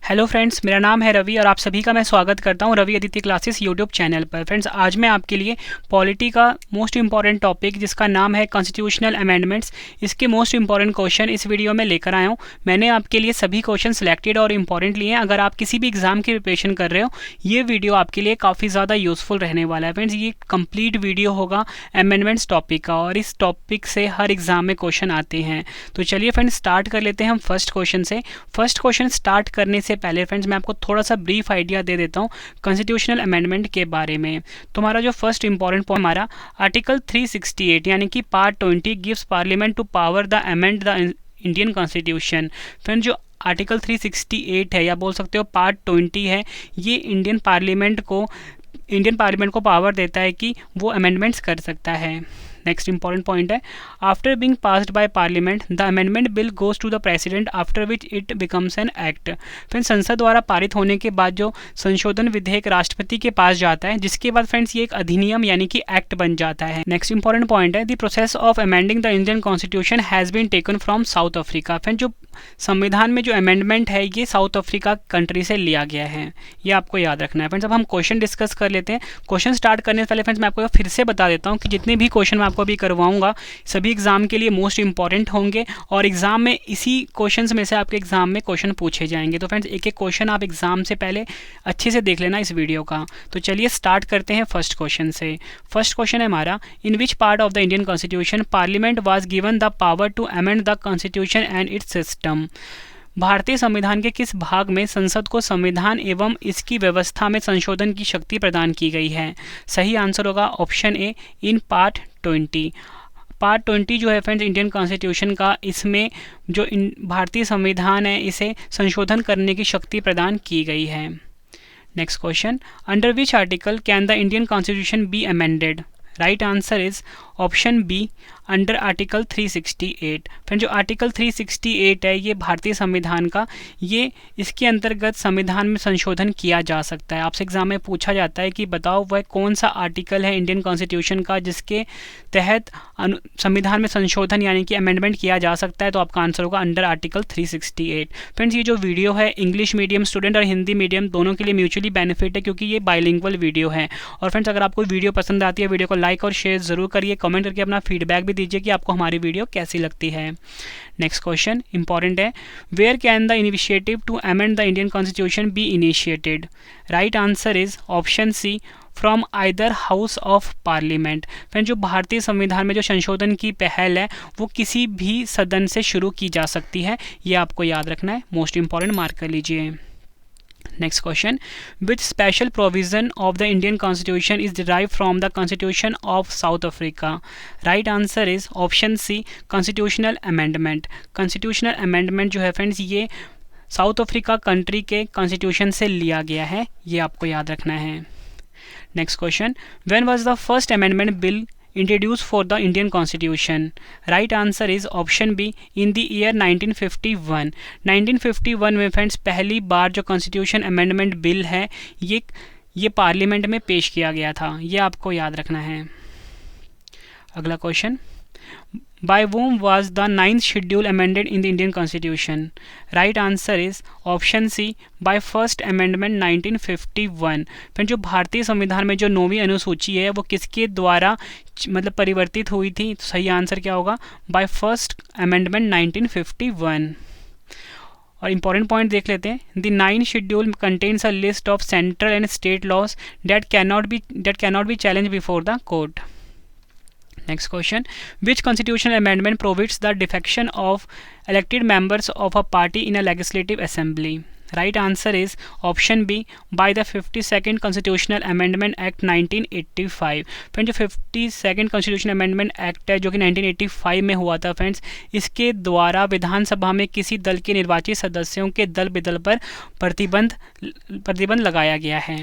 Hello friends, मेरा नाम है रवि और आप सभी का मैं स्वागत करता हूं Ravi Aditi classes YouTube channel पर। फ्रेंड्स, आज मैं आपके लिए पॉलिटी का मोस्ट इंपॉर्टेंट टॉपिक जिसका नाम है कॉन्स्टिट्यूशनल अमेंडमेंट्स, इसके मोस्ट इंपॉर्टेंट क्वेश्चन इस वीडियो में लेकर आया हूं। मैंने आपके लिए सभी क्वेश्चन सिलेक्टेड और इंपॉर्टेंट लिए हैं। अगर आप किसी भी एग्जाम की प्रिपरेशन कर रहे हो, ये वीडियो आपके लिए काफ़ी ज़्यादा यूजफुल रहने वाला है। फ्रेंड्स, ये कंप्लीट वीडियो होगा अमेंडमेंट्स टॉपिक का और इस टॉपिक से हर एग्जाम में क्वेश्चन आते हैं। तो चलिए फ्रेंड्स, स्टार्ट कर लेते हैं हम फर्स्ट क्वेश्चन से। फर्स्ट क्वेश्चन स्टार्ट करने से पहले फ्रेंड्स मैं आपको थोड़ा सा ब्रीफ आइडिया दे देता हूँ कॉन्स्टिट्यूशनल अमेंडमेंट के बारे में। तो हमारा जो फर्स्ट इंपॉर्टेंट पॉइंट हमारा आर्टिकल 368 यानी कि part 20 gives parliament to power the amend the Indian constitution. Friends, जो आर्टिकल 368 है या बोल सकते हो पार्ट 20 है, ये इंडियन पार्लियामेंट को पावर देता है कि वो अमेंडमेंट्स कर सकता है। नेक्स्ट इंपॉर्टेंट पॉइंट है, after being passed by parliament the amendment bill goes to the president after which it becomes an act. फिर संसद द्वारा पारित होने के बाद जो संशोधन विधेयक राष्ट्रपति के पास जाता है, जिसके बाद फ्रेंड्स ये एक अधिनियम यानी कि एक्ट बन जाता है। नेक्स्ट इंपॉर्टेंट पॉइंट है, the process of amending the Indian constitution has been taken from South Africa. Friends, जो संविधान में जो अमेंडमेंट है ये साउथ अफ्रीका कंट्री से लिया गया है, ये आपको याद रखना है। फ्रेंड्स, अब हम क्वेश्चन डिस्कस कर लेते हैं। क्वेश्चन स्टार्ट करने से पहले फ्रेंड्स मैं आपको फिर से बता देता हूँ कि जितने भी क्वेश्चन मैं आपको अभी करवाऊंगा सभी एग्जाम के लिए मोस्ट इंपॉर्टेंट होंगे और एग्जाम में इसी क्वेश्चंस में से आपके एग्जाम में क्वेश्चन पूछे जाएंगे। तो फ्रेंड्स, एक एक क्वेश्चन आप एग्जाम से पहले अच्छे से देख लेना इस वीडियो का। तो चलिए स्टार्ट करते हैं फर्स्ट क्वेश्चन से। फर्स्ट क्वेश्चन है हमारा, in which part of the Indian constitution parliament was given the power to amend the constitution and its system. भारतीय संविधान के किस भाग में संसद को संविधान एवं इसकी व्यवस्था में संशोधन की शक्ति प्रदान की गई है? सही आंसर होगा option A, in part 20। Part 20 जो है फ्रेंड्स इंडियन कॉन्स्टिट्यूशन का, इसमें जो भारतीय संविधान है इसे संशोधन करने की शक्ति प्रदान की गई है। Next question, under which article can the Indian constitution be amended? Right answer is option B, under article 368। फिर जो आर्टिकल 368 है ये भारतीय संविधान का, ये इसके अंतर्गत संविधान में संशोधन किया जा सकता है। आपसे एग्जाम में पूछा जाता है कि बताओ वह कौन सा आर्टिकल है इंडियन कॉन्स्टिट्यूशन का जिसके तहत संविधान में संशोधन यानी कि अमेंडमेंट किया जा सकता है। तो आपका आंसर होगा अंडर आर्टिकल 368। फ्रेंड्स, ये जो वीडियो है इंग्लिश मीडियम स्टूडेंट और हिंदी मीडियम दोनों के लिए म्यूचुअली बेनिफिट है क्योंकि ये बाइलिंगुअल वीडियो है। और फ्रेंड्स, अगर आपको वीडियो पसंद आती है, वीडियो को लाइक और शेयर जरूर करिए, कमेंट करके अपना फीडबैक भी दीजिए कि आपको हमारी वीडियो कैसी लगती है। नेक्स्ट क्वेश्चन इंपॉर्टेंट है, where can the initiative to amend the Indian constitution be initiated? Right answer is option C, from either house of parliament. Friend, जो भारतीय संविधान में जो संशोधन की पहल है वो किसी भी सदन से शुरू की जा सकती है, ये आपको याद रखना है, मोस्ट इंपॉर्टेंट मार्क कर लीजिए। Next question, which special provision of the Indian Constitution is derived from the Constitution of South Africa? Right answer is option C, Constitutional Amendment. Constitutional Amendment जो है फ्रेंड्स ये साउथ अफ्रीका कंट्री के constitution से लिया गया है, ये आपको याद रखना है। Next question, when was the first amendment bill introduced for the Indian Constitution? Right answer is option B, in the year 1951. 1951 में फ्रेंड्स पहली बार जो कॉन्स्टिट्यूशन अमेंडमेंट बिल है ये पार्लियामेंट में पेश किया गया था, ये आपको याद रखना है। अगला question, by whom was the 9th schedule amended in the Indian Constitution? Right answer is option C, by first amendment 1951। फिर जो भारतीय संविधान में जो 9वीं अनुसूची है वो किसके द्वारा मतलब परिवर्तित हुई थी? तो सही आंसर क्या होगा? by first amendment 1951। और इंपॉर्टेंट पॉइंट देख लेते हैं, the 9th schedule contains a list of central and state laws that cannot be challenged before the court. Next question, which constitutional amendment prohibits the defection of elected members of a party in a legislative assembly? Right answer is option B, by the 52nd Constitutional Amendment Act 1985। Friends, जो 52nd Constitutional Amendment Act है जो कि 1985 में हुआ था friends, इसके द्वारा विधानसभा में किसी दल के निर्वाचित सदस्यों के दल बदल पर प्रतिबंध लगाया गया है।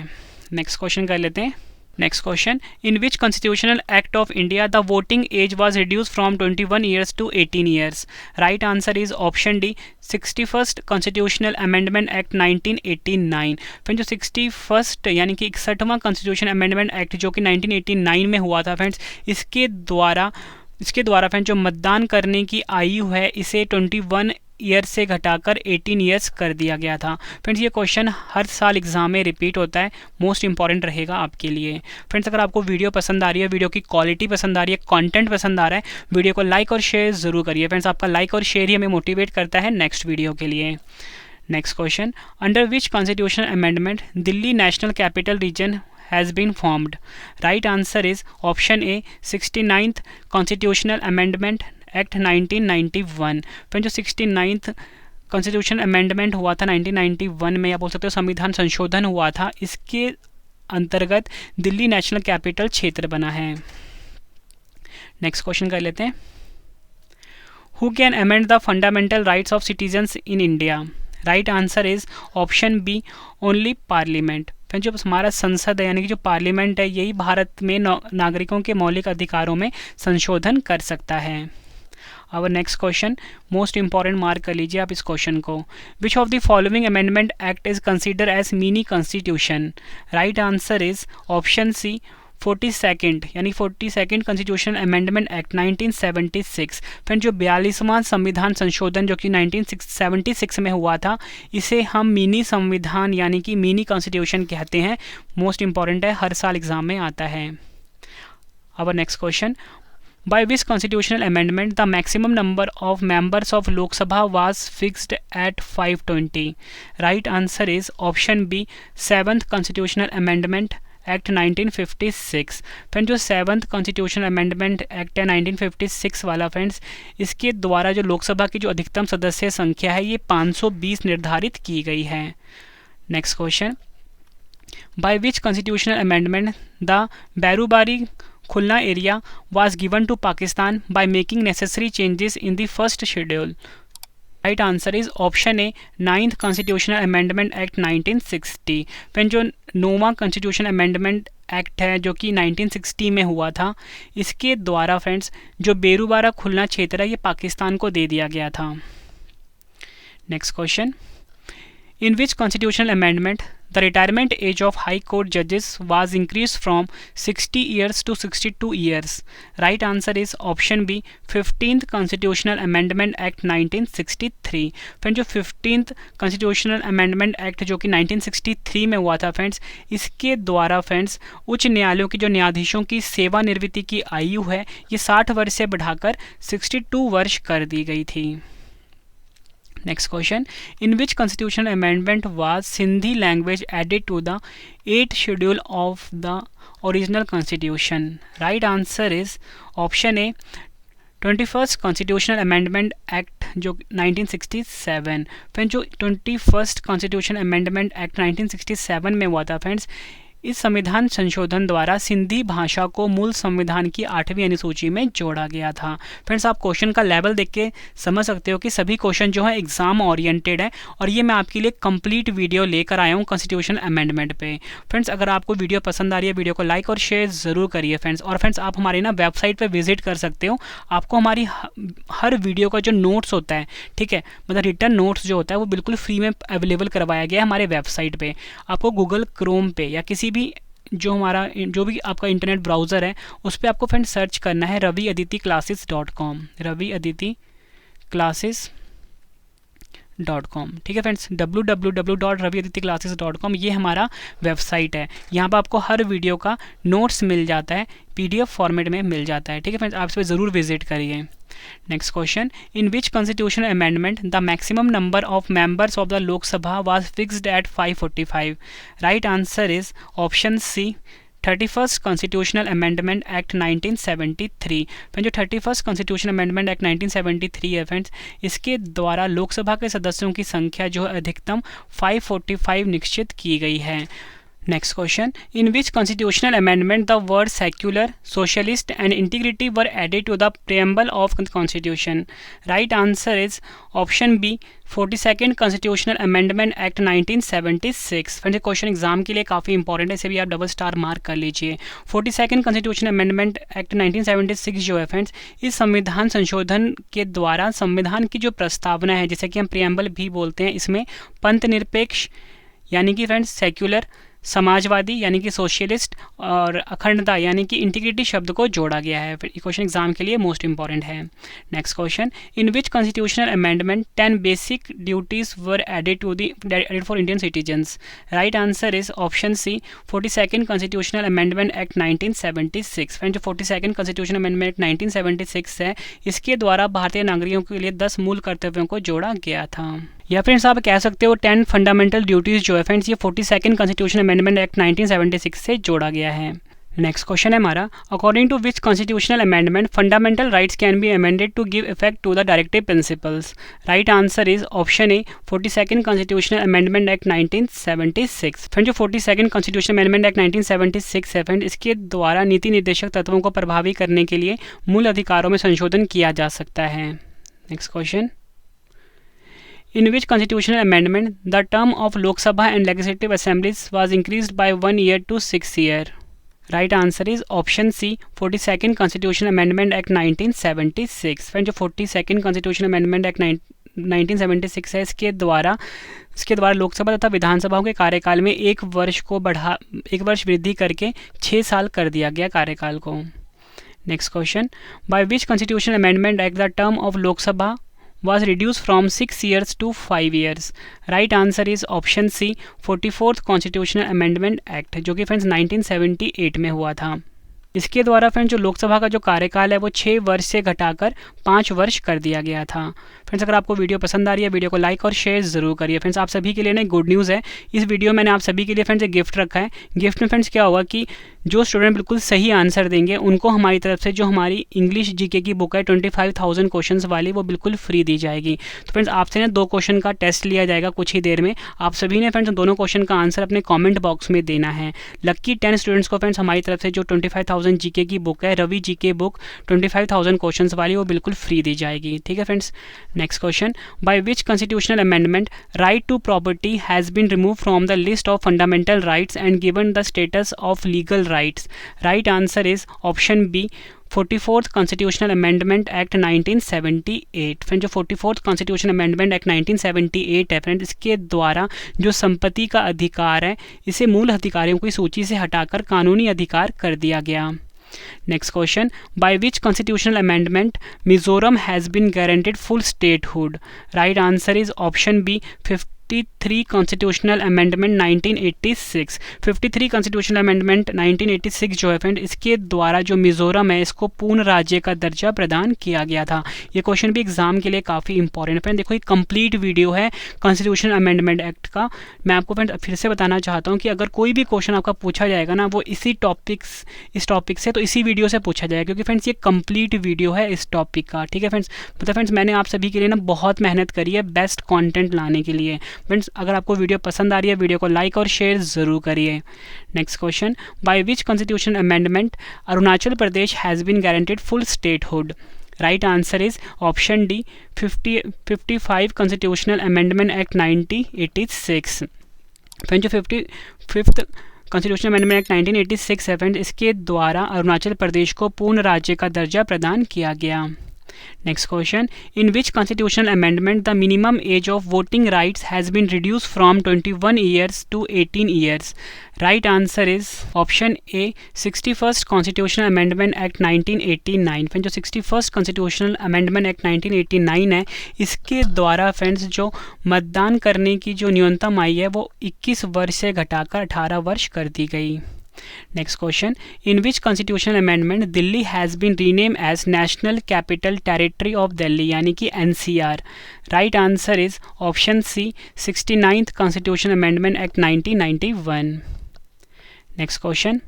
नेक्स्ट क्वेश्चन कर लेते हैं। Next question, in which constitutional act of India the voting age was reduced from 21 years to 18 years? Right answer is option D, 61st Constitutional Amendment Act 1989। फिर जो 61st यानी कि 61वां कॉन्स्टिट्यूशन अमेंडमेंट एक्ट जो कि 1989 में हुआ था फ्रेंड्स, इसके द्वारा फ्रेंड्स जो मतदान करने की आयु है इसे 21 ईयर से घटाकर 18 ईयर्स कर दिया गया था। फ्रेंड्स ये क्वेश्चन हर साल एग्जाम में रिपीट होता है, मोस्ट इंपॉर्टेंट रहेगा आपके लिए। फ्रेंड्स अगर आपको वीडियो पसंद आ रही है, वीडियो की क्वालिटी पसंद आ रही है, कंटेंट पसंद आ रहा है, वीडियो को लाइक और शेयर ज़रूर करिए। फ्रेंड्स आपका लाइक और शेयर ही हमें मोटिवेट करता है नेक्स्ट वीडियो के लिए। Next question, under which constitutional amendment Delhi national capital region has been formed? Right answer is option A, 69th Constitutional Amendment Act 1991। फिर जो 69th कॉन्स्टिट्यूशन अमेंडमेंट हुआ था 1991 में, या बोल सकते हो संविधान संशोधन हुआ था, इसके अंतर्गत दिल्ली नेशनल कैपिटल क्षेत्र बना है। नेक्स्ट क्वेश्चन कर लेते हैं, who can amend the fundamental rights of citizens in India? Right answer is option B, only parliament. फिर जो हमारा संसद है यानी कि जो पार्लियामेंट है, यही भारत में नागरिकों के मौलिक अधिकारों में संशोधन कर सकता है। Our next question, most important, mark कर लीजिए आप इस क्वेश्चन को। Which of the following amendment act is consider as mini constitution? Right answer is option C, 42nd यानी 42nd कॉन्स्टिट्यूशन अमेंडमेंट एक्ट 1976। फिर जो 42वां संविधान संशोधन जो कि 1976 में हुआ था, इसे हम मिनी संविधान यानी कि मिनी कॉन्स्टिट्यूशन कहते हैं। मोस्ट इंपॉर्टेंट है, हर साल एग्जाम में आता है। Our next question, by which constitutional amendment the maximum number of members of Lok Sabha was fixed at 520? Right answer is option B, 7th Constitutional Amendment Act 1956। Friend जो 7th constitutional amendment act है 1956 वाला, friends इसके द्वारा जो लोकसभा की जो अधिकतम सदस्य संख्या है ये 520 निर्धारित की गई है। Next question, by which constitutional amendment the Berubari Khulna area was given to Pakistan by making necessary changes in the first schedule? Right answer is option A, 9th constitutional amendment act 1960। फिर जो 9वां constitution amendment act है जो कि 1960 में हुआ था, इसके द्वारा फ्रेंड्स जो बेरूबारा खुलना क्षेत्र है ये पाकिस्तान को दे दिया गया था। Next question, in which constitutional amendment the retirement age of high court judges was increased from 60 years to 62 years? Right answer is option B, 15th constitutional amendment act 1963। Friend जो 15th constitutional amendment act जो कि 1963 में हुआ था friends, इसके द्वारा friends उच्च न्यायालयों की जो न्यायाधीशों की सेवानिवृत्ति की आयु है ये 60 वर्ष से बढ़ाकर 62 वर्ष कर दी गई थी। Next question, in which constitutional amendment was Sindhi language added to the 8th schedule of the original constitution? Right answer is option A, 21st Constitutional Amendment Act जो 1967। फ्रेंड्स जो 21st Constitutional Amendment Act 1967 में हुआ था friends, इस संविधान संशोधन द्वारा सिंधी भाषा को मूल संविधान की 8वीं अनुसूची में जोड़ा गया था। फ्रेंड्स आप क्वेश्चन का लेवल देख के समझ सकते हो कि सभी क्वेश्चन जो है एग्जाम ओरिएंटेड है, और ये मैं आपके लिए कंप्लीट वीडियो लेकर आया हूँ कॉन्स्टिट्यूशन अमेंडमेंट पे। फ्रेंड्स अगर आपको वीडियो पसंद आ रही है, वीडियो को लाइक और शेयर ज़रूर करिए फ्रेंड्स। और फ्रेंड्स आप हमारे ना वेबसाइट पर विजिट कर सकते हो, आपको हमारी हर वीडियो का जो नोट्स होता है, ठीक है, मतलब रिटर्न नोट्स जो होता है वो बिल्कुल फ्री में अवेलेबल करवाया गया है हमारे वेबसाइट पर। आपको गूगल क्रोम पे या किसी भी जो भी आपका इंटरनेट ब्राउज़र है उस पर आपको फ्रेंड सर्च करना है raviaditiclasses.com, raviaditiclasses.com। ठीक है फ्रेंड्स, www.raviaditiclasses.com ये हमारा वेबसाइट है। यहाँ पर आपको हर वीडियो का नोट्स मिल जाता है, PDF फॉर्मेट में मिल जाता है। ठीक है फ्रेंड्स, आप इस पर ज़रूर विजिट करिए। Next question, in which constitutional amendment the maximum number of members of the Lok Sabha was fixed at 545? Right answer is option C, 31st Constitutional Amendment Act 1973। Friend जो 31st Constitutional Amendment Act 1973 है friends, इसके द्वारा लोकसभा के सदस्यों की संख्या जो है अधिकतम 545 निश्चित की गई है। Next question, in which constitutional amendment the word secular, socialist and integrity were added to the preamble of the constitution? Right answer is option B, 42nd Constitutional Amendment Act 1976। Friends question exam के लिए काफ़ी important है, इसे भी आप double star mark कर लीजिए। 42nd Constitutional Amendment Act 1976 जो है फ्रेंड्स, इस संविधान संशोधन के द्वारा संविधान की जो प्रस्तावना है, जैसे कि हम प्रियम्बल भी बोलते हैं, इसमें पंथ निरपेक्ष यानी कि फ्रेंड्स सेक्युलर समाजवादी यानी कि सोशलिस्ट और अखंडता यानी कि इंटीग्रिटी शब्द को जोड़ा गया है। फिर क्वेश्चन एग्जाम के लिए मोस्ट इंपॉर्टेंट है। Next question, in which constitutional amendment 10 basic duties were added for Indian citizens. Right answer is option C 42nd constitutional amendment act 1976। Friend, जो 42nd कॉन्स्टिट्यूशनल अमेंडमेंट 1976 है, इसके द्वारा भारतीय नागरिकों के लिए 10 मूल कर्तव्यों को जोड़ा गया था। या फ्रेंड्स आप कह सकते हो 10 फंडामेंटल ड्यूटीज़ जो है फ्रेंड्स ये 42nd कॉन्स्टिट्यूशन अमेंडमेंट एक्ट 1976 से जोड़ा गया है। नेक्स्ट क्वेश्चन है हमारा, according to which constitutional amendment fundamental rights can be amended to give effect to the directive principles. Right answer is option A 42nd constitutional amendment act 1976। Friend, जो 42nd constitutional amendment act 1976 है friend, इसके द्वारा नीति निर्देशक तत्वों को प्रभावी करने के लिए मूल अधिकारों में संशोधन किया जा सकता है। Next question, in which constitutional amendment the term of Lok Sabha and legislative assemblies was increased by 1 year to 6 years? Right answer is option C 42nd Constitutional Amendment Act 1976। Friend, जो 42nd Constitutional Amendment Act 1976 है, इसके द्वारा लोकसभा तथा विधानसभाओं के कार्यकाल में एक वर्ष वृद्धि करके 6 साल कर दिया गया कार्यकाल को। Next question, by which constitutional amendment act the term of Lok Sabha was reduced from 6 years to 5 years? Right answer is option C 44th Constitutional Amendment Act, जो कि फ्रेंड्स 1978 में हुआ था। इसके द्वारा फ्रेंड्स जो लोकसभा का जो कार्यकाल है वो 6 वर्ष से घटाकर 5 वर्ष कर दिया गया था। फ्रेंड्स, अगर आपको वीडियो पसंद आ रही है, वीडियो को लाइक और शेयर जरूर करिए। फ्रेंड्स, आप सभी के लिए ना गुड न्यूज़ है, इस वीडियो मैंने आप सभी के लिए फ्रेंड्स एक गिफ्ट रखा है। गिफ्ट में फ्रेंड्स क्या होगा कि जो स्टूडेंट बिल्कुल सही आंसर देंगे उनको हमारी तरफ से जो हमारी इंग्लिश जीके की बुक है 25,000 क्वेश्चंस वाली, वो बिल्कुल फ्री दी जाएगी। तो फ्रेंड्स आपसे ना 2 क्वेश्चन का टेस्ट लिया जाएगा कुछ ही देर में। आप सभी ने फ्रेंड्स दोनों क्वेश्चन का आंसर अपने कमेंट बॉक्स में देना है। लक्की 10 स्टूडेंट्स को फ्रेंड्स हमारी तरफ से जो 25,000 जीके की बुक है, रवि जीके बुक 25,000 क्वेश्चंस वाली, वो बिल्कुल फ्री दी जाएगी। ठीक है friends. Next question, by which constitutional amendment right to property has been remove from the list of fundamental rights and given the status of legal rights? Right answer is option B 44th constitutional amendment act 1978। Friend, जो 44th constitutional amendment act 1978 है friend, इसके द्वारा जो संपत्ति का अधिकार है इसे मूल अधिकारियों की सूची से हटाकर कानूनी अधिकार कर दिया गया। Next question, by which constitutional amendment Mizoram has been guaranteed full statehood? Right answer is option B 53 constitutional amendment 1986। 53 constitutional amendment 1986 जो है फ्रेंड, इसके द्वारा जो मिजोरम है इसको पूर्ण राज्य का दर्जा प्रदान किया गया था। ये क्वेश्चन भी एग्जाम के लिए काफ़ी इंपॉर्टेंट है फ्रेंड। देखो, ये कंप्लीट वीडियो है कॉन्स्टिट्यूशनल अमेंडमेंट एक्ट का। मैं आपको फ्रेंड फिर से बताना चाहता हूँ कि अगर कोई भी क्वेश्चन आपका पूछा जाएगा ना, वो इस टॉपिक से, तो इसी वीडियो से पूछा जाएगा, क्योंकि फ्रेंड्स ये कंप्लीट वीडियो है इस टॉपिक का। ठीक है फ्रेंड्स। मतलब फ्रेंड्स मैंने आप सभी के लिए ना बहुत मेहनत करी है बेस्ट कॉन्टेंट लाने के लिए। फ्रेंड्स, अगर आपको वीडियो पसंद आ रही है, वीडियो को लाइक और शेयर जरूर करिए। Next question, by which constitutional amendment Arunachal Pradesh has been guaranteed full statehood? Right answer is option D 55 constitutional amendment act 1986। Friend, जो 55th कॉन्स्टिट्यूशनल अमेंडमेंट एक्ट 1986 है फ्रेंड, इसके द्वारा अरुणाचल प्रदेश को पूर्ण राज्य का दर्जा प्रदान किया गया। Next question, in which constitutional amendment the minimum age of voting rights has been reduced from 21 years to 18 years? Right answer is option A 61st Constitutional Amendment Act 1989। Friends, जो 61st Constitutional Amendment Act 1989 है, इसके द्वारा friends जो मतदान करने की जो न्यूनतम आयु है वो 21 वर्ष से घटाकर 18 वर्ष कर दी गई। Next question, in which constitutional amendment Delhi has been renamed as National Capital Territory of Delhi यानी कि NCR? Right answer is option C 69th Constitutional Amendment Act 1991। Next question,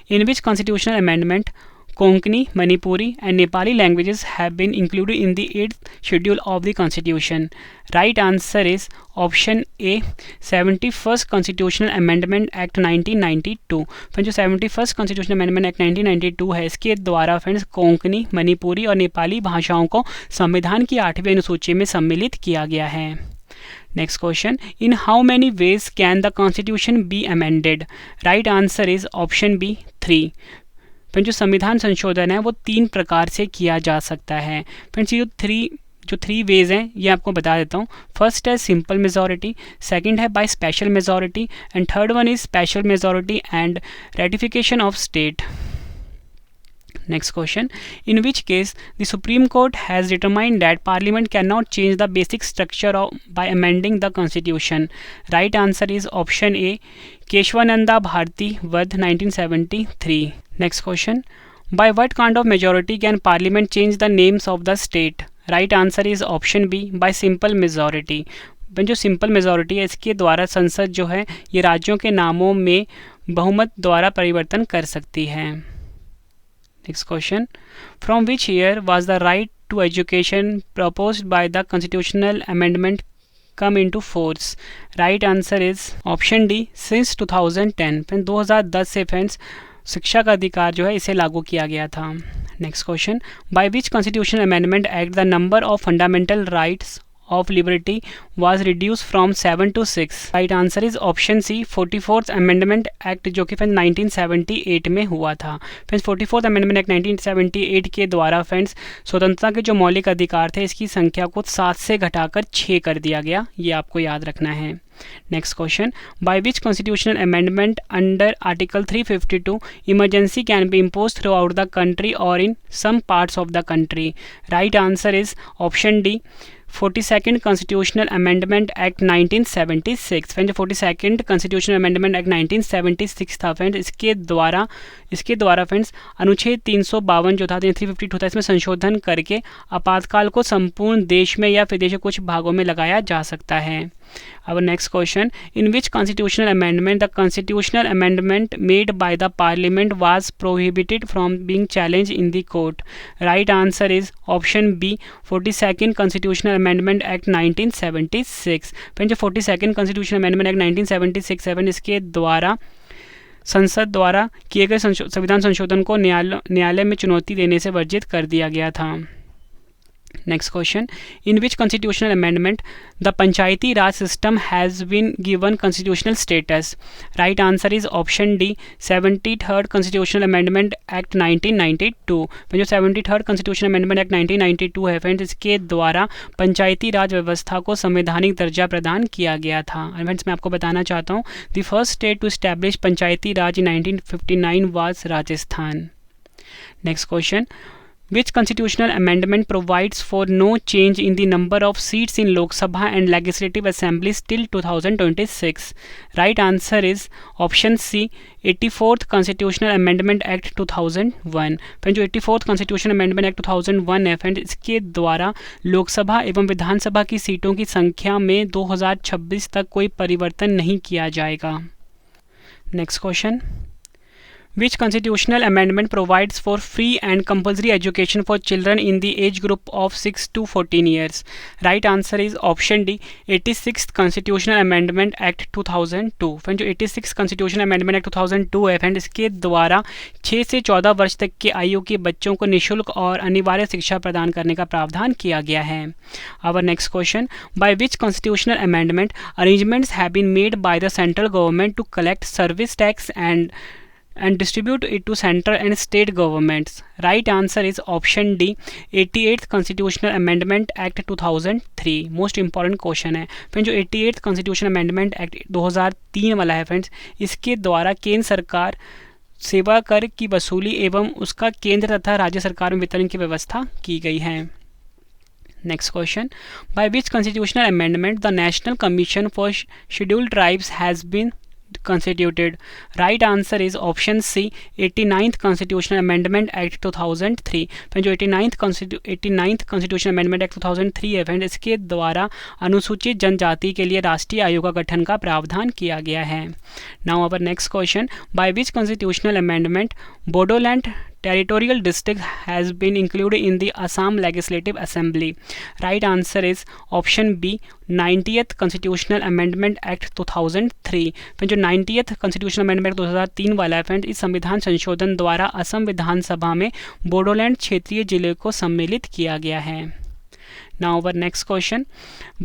in which constitutional amendment Konkani, Manipuri and Nepali languages have been included in the 8th schedule of the constitution? Right answer is option A 71st Constitutional Amendment Act 1992। Friends, जो 71st Constitutional Amendment Act 1992 है, इसके द्वारा friends Konkani, Manipuri और नेपाली भाषाओं को संविधान की 8वीं अनुसूची में सम्मिलित किया गया है। Next question, in how many ways can the constitution be amended? Right answer is option B 3। Friends, जो संविधान संशोधन है वो 3 प्रकार से किया जा सकता है। फ्रेंड्स, ये जो 3 वेज हैं ये आपको बता देता हूँ। फर्स्ट है सिंपल मेजॉरिटी, सेकंड है by special majority and third one is special majority and ratification of state. Next question, in which case the Supreme Court has determined that Parliament cannot change the basic structure by amending the Constitution. Right answer is option A, Keshwananda Bharti Vadh 1973. Next question, by what kind of majority can Parliament change the names of the state? Right answer is option B, by simple majority. जो simple majority है इसके द्वारा संसद जो है ये राज्यों के नामों में बहुमत द्वारा परिवर्तन कर सकती है। Next question, from which year was the right to education proposed by the constitutional amendment come into force? Right answer is option D, since 2010. 2010 से फ्रेंड्स शिक्षा का अधिकार जो है इसे लागू किया गया था। Next question, by which constitutional amendment act the number of fundamental rights of liberty was reduced from 7 to 6? Right answer is option C, 44th Amendment Act जो कि फ्रेंड्स 1978 में हुआ था। फ्रेंड्स 44th Amendment Act 1978 के द्वारा friends स्वतंत्रता के जो मौलिक अधिकार थे इसकी संख्या को 7 से घटाकर 6 कर दिया गया, ये आपको याद रखना है। Next question, by which constitutional amendment under Article 352 emergency can be imposed throughout the country or in some parts of the country? Right answer is option D, 42nd Constitutional Amendment Act 1976। Friend जो 42nd Constitutional Amendment Act 1976 था friend इसके द्वारा friends अनुच्छेद 352 जो था 352 था इसमें संशोधन करके आपातकाल को संपूर्ण देश में या प्रदेश के कुछ भागों में लगाया जा सकता है। Our next question, in which constitutional amendment the constitutional amendment made by the parliament was prohibited from being challenged in the court? Right answer is option B, 42nd Constitutional Amendment Act 1976। Friend जो 42nd Constitutional Amendment Act 1976 है इसके द्वारा संसद द्वारा किए गए संविधान संशोधन को न्यायालय में चुनौती देने से वर्जित कर दिया गया था। Next question, in which constitutional amendment the Panchayati Raj system has been given constitutional status? Right answer is option D, 73rd Constitutional Amendment Act 1992। जो 73rd Constitutional Amendment Act 1992 है फ्रेंड्स इसके द्वारा पंचायती राज व्यवस्था को संवैधानिक दर्जा प्रदान किया गया था। फ्रेंड्स मैं आपको बताना चाहता हूँ the first state to establish panchayati raj in 1959 was Rajasthan. Next question, which constitutional amendment provides for no change in the number of seats in Lok Sabha and Legislative Assemblies till 2026? Right answer is option C, 84th Constitutional Amendment Act 2001। Friend जो 84th Constitutional Amendment Act 2001 है friend इसके द्वारा लोकसभा एवं विधानसभा की सीटों की संख्या में 2026 तक कोई परिवर्तन नहीं किया जाएगा। Next question, which constitutional amendment provides for free and compulsory education for children in the age group of 6 to 14 years? Right answer is option D, 86th Constitutional Amendment Act 2002। Friend जो 86th Constitutional Amendment Act 2002 है friend इसके द्वारा 6 से 14 वर्ष तक के आयु के बच्चों को निःशुल्क और अनिवार्य शिक्षा प्रदान करने का प्रावधान किया गया है। Our next question, by which constitutional amendment arrangements have been made by the central government to collect service tax and distribute it to central and state governments? Right answer is option D, 88th Constitutional Amendment Act 2003। Most important question है friend जो 88th Constitutional Amendment Act 2003 वाला है friends इसके द्वारा केंद्र सरकार सेवा कर की वसूली एवं उसका केंद्र तथा राज्य सरकार में वितरण की व्यवस्था की गई है। Next question, by which constitutional amendment the National Commission for Scheduled Tribes has been constituted? Right answer is option C, 89th Constitutional Amendment Act 2003। Friend जो 89th Constitutional Amendment Act 2003 है फ्रेंड इसके द्वारा अनुसूचित जनजाति के लिए राष्ट्रीय आयोग का गठन का प्रावधान किया गया है। Now our next question, by which constitutional amendment Bodoland territorial district has been included in the Assam Legislative Assembly? Right answer is option B, 90th Constitutional Amendment Act 2003। फिर जो 90th Constitutional Amendment 2003 वाला है friend इस संविधान संशोधन द्वारा असम विधानसभा में बोडोलैंड क्षेत्रीय जिले को सम्मिलित किया गया है। Now our next question,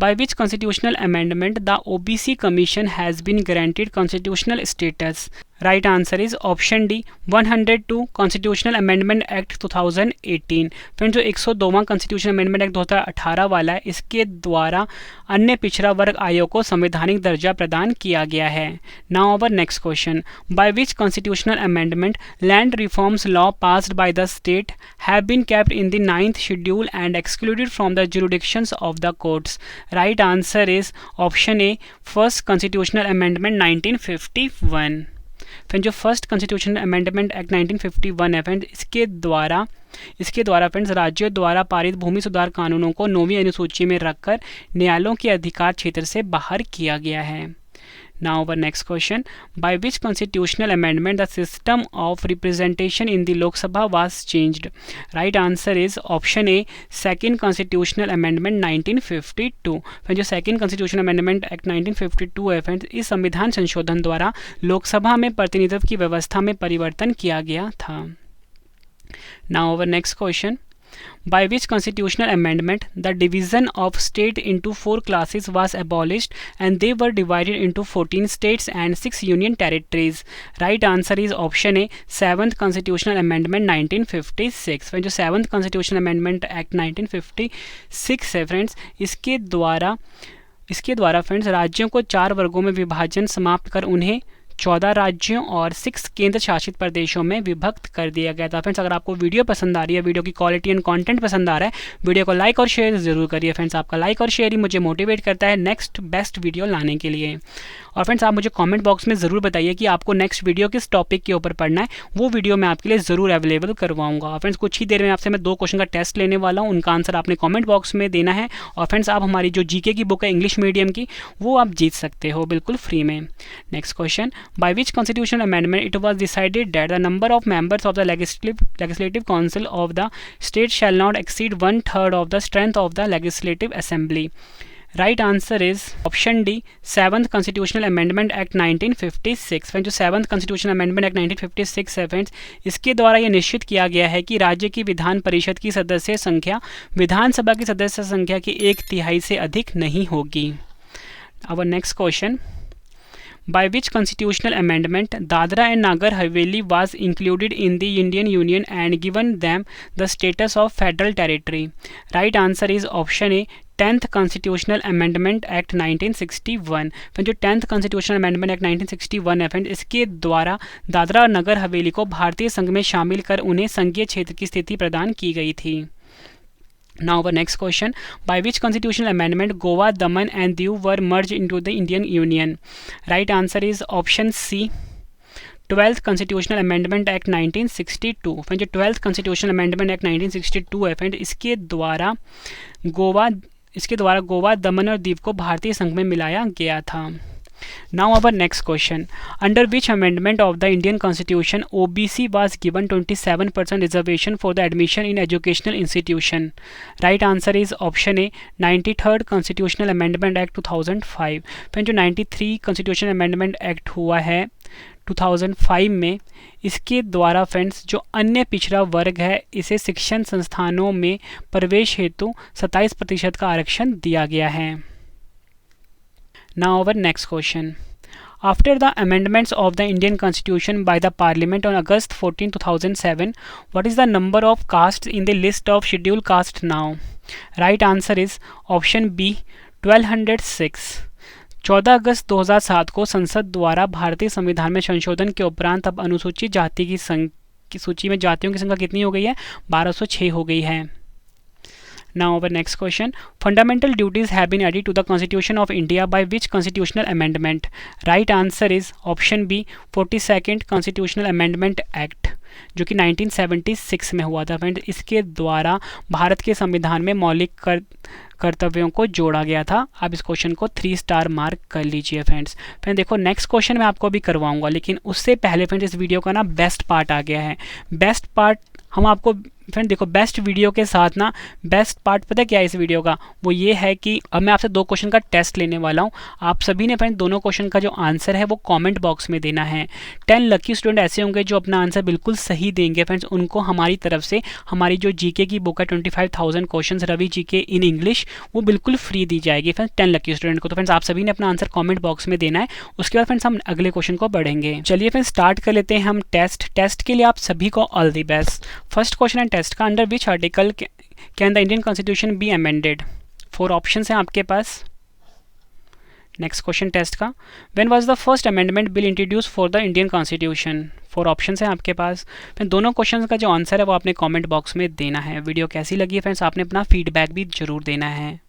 by which constitutional amendment the OBC Commission has been granted constitutional status? Right answer is option D 102 constitutional amendment act 2018। Friends, जो 102वां कॉन्स्टिट्यूशनल अमेंडमेंट एक्ट 2018 वाला है, इसके द्वारा अन्य पिछड़ा वर्ग आयोग को संवैधानिक दर्जा प्रदान किया गया है। Now our next question, by which constitutional amendment land reforms law passed by the state have been kept in the 9th schedule and excluded from the jurisdictions of the courts. Right answer is option A first constitutional amendment 1951। Friend, जो first constitutional amendment act 1951 है friend, इसके द्वारा friends राज्यों द्वारा पारित भूमि सुधार कानूनों को 9वीं अनुसूची में रखकर न्यायालयों के अधिकार क्षेत्र से बाहर किया गया है। Now our next question, by which constitutional amendment the system of representation in the Lok Sabha was changed? Right answer is option A, second constitutional amendment 1952। फिर जो second constitutional amendment act 1952 है फ्रेंड्स, इस संविधान संशोधन द्वारा लोकसभा में प्रतिनिधित्व की व्यवस्था में परिवर्तन किया गया था। Now our next question, by which constitutional amendment the division of state into 4 classes was abolished and they were divided into 14 states and 6 union territories? Right answer is option A, 7th constitutional amendment 1956। Friends, जो 7th constitutional amendment act 1956 है friends, इसके द्वारा friends राज्यों को 4 वर्गों में विभाजन समाप्त कर उन्हें 14 राज्यों और 6 केंद्र शासित प्रदेशों में विभक्त कर दिया गया था। फ्रेंड्स, अगर आपको वीडियो पसंद आ रही है, वीडियो की क्वालिटी एंड कंटेंट पसंद आ रहा है, वीडियो को लाइक और शेयर जरूर करिए फ्रेंड्स। आपका लाइक और शेयर ही मुझे मोटिवेट करता है नेक्स्ट बेस्ट वीडियो लाने के लिए। और फ्रेंड्स, आप मुझे कमेंट बॉक्स में ज़रूर बताइए कि आपको नेक्स्ट वीडियो किस टॉपिक के ऊपर पढ़ना है, वो वीडियो मैं आपके लिए ज़रूर अवेलेबल करवाऊंगा। फ्रेंड्स, कुछ ही देर में आपसे मैं 2 क्वेश्चन का टेस्ट लेने वाला हूँ, उनका आंसर आपने कमेंट बॉक्स में देना है। और फ्रेंड्स, आप हमारी जो जीके की बुक है इंग्लिश मीडियम की, वो आप जीत सकते हो बिल्कुल फ्री में। Next question, by which constitutional amendment it was decided that the number of members of the legislative council of the state shall not exceed 1/3 of the strength of the legislative assembly? Right answer is option D 7th constitutional amendment act 1956। Friends, जो 7th constitutional amendment act 1956 है friends, इसके द्वारा यह निश्चित किया गया है कि राज्य की विधान परिषद की सदस्य संख्या विधानसभा की सदस्य संख्या की 1/3 से अधिक नहीं होगी। Our next question, by which constitutional amendment Dadra and Nagar Haveli was included in the Indian Union and given them the status of federal territory? Right answer is option A, 10th Constitutional Amendment Act 1961। फिर जो 10th Constitutional Amendment Act 1961 है friend, इसके द्वारा दादरा और नगर हवेली को भारतीय संघ में शामिल कर उन्हें संघीय क्षेत्र की स्थिति प्रदान की गई थी। Now our next question, by which constitutional amendment Goa, Daman and Diu were merged into the Indian Union? Right answer is option C, 12th Constitutional Amendment Act 1962। Friend, जो 12th Constitutional Amendment Act 1962 है friend, इसके द्वारा गोवा, दमन और दीव को भारतीय संघ में मिलाया गया था। Now our next question, under which amendment of the Indian Constitution OBC was given 27% reservation for the admission in educational institution? Right answer is option A, 93rd Constitutional Amendment Act 2005। फिर जो 93 Constitutional Amendment Act हुआ है 2005 में, इसके द्वारा friends जो अन्य पिछड़ा वर्ग है इसे शिक्षण संस्थानों में प्रवेश हेतु 27% का आरक्षण दिया गया है। Now our next question, after the amendments of the Indian Constitution by the Parliament on August 14, 2007, what is the number of castes in the list of scheduled castes now? Right answer is option B, 1206। 14 अगस्त 2007 को संसद द्वारा भारतीय संविधान में संशोधन के उपरांत अब अनुसूचित जाति की सूची में जातियों की संख्या कितनी हो गई है? 1206 हो गई है। Now our next question, fundamental duties have been added to the Constitution of India by which constitutional amendment? Right answer is option B, 42nd Constitutional Amendment Act, जो कि 1976 में हुआ था फ्रेंड। इसके द्वारा भारत के संविधान में मौलिक कर्तव्यों को जोड़ा गया था। आप इस क्वेश्चन को 3 स्टार मार्क कर लीजिए फ्रेंड्स। फिर देखो नेक्स्ट क्वेश्चन मैं आपको भी करवाऊंगा, लेकिन उससे पहले फ्रेंड्स इस वीडियो का ना बेस्ट पार्ट आ गया है। बेस्ट पार्ट हम आपको फ्रेंड देखो, बेस्ट वीडियो के साथ ना बेस्ट पार्ट पता है क्या है इस वीडियो का, वो ये है कि अब मैं आपसे 2 क्वेश्चन का टेस्ट लेने वाला हूँ। आप सभी ने फ्रेंड दोनों क्वेश्चन का जो आंसर है वो कमेंट बॉक्स में देना है। 10 लकी स्टूडेंट ऐसे होंगे जो अपना आंसर बिल्कुल सही देंगे फ्रेंड्स, उनको हमारी तरफ से हमारी जो जीके की बुक है 25,000 question Ravi GK in English, वो बिल्कुल फ्री दी जाएगी फ्रेंड्स 10 लकी स्टूडेंट को। तो फ्रेंड्स आप सभी ने अपना आंसर कॉमेंट बॉक्स में देना है। उसके बाद फ्रेंड्स हम अगले क्वेश्चन को बढ़ेंगे। चलिए फ्रेंड्स स्टार्ट कर लेते हैं हम टेस्ट के लिए आप सभी को all the best. First question है टेस्ट का, under which article can the Indian constitution be amended. 4 options हैं आपके पास। नेक्स्ट क्वेश्चन टेस्ट का, when was the first amendment bill introduce for the Indian constitution. 4 options हैं आपके पास। फिर दोनों questions का जो आंसर है वो आपने कमेंट बॉक्स में देना है। वीडियो कैसी लगी है फ्रेंड्स, आपने अपना फीडबैक भी जरूर देना है।